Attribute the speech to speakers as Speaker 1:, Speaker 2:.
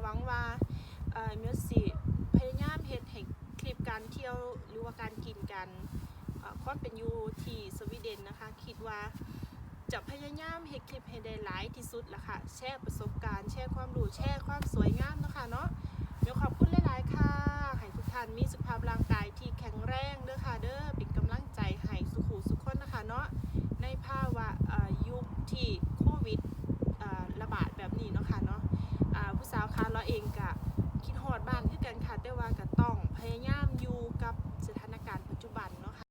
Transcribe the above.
Speaker 1: หวังว่าเมียสิพยายามเฮ็ดให้คลิปการเที่ยวหรือว่าการกินกันความเป็นอยู่ที่สวีเดนนะคะคิดว่าจะพยายามเฮ็ดคลิปให้ได้หลายที่สุดละค่ะแชร์ประสบการณ์แชร์ความรู้แชร์ความสวยงามนะคะเนาะเดี๋ยวขอบคุณหลายๆค่ะให้ทุกท่านมีสุขภาพร่างกายที่แข็งแรงเด้อค่ะเด้อเป็นกำลังใจให้สุขุสุขคนนะคะเนาะในภาวะยุคที่โควิดระบาดแบบนี้เนาะค่ะเนาะผู้สาวคะเราเองกะคิดฮอดบ้านคือกันค่ะแต่ว่าก็ต้องพยายามอยู่กับสถานการณ์ปัจจุบันเนาะ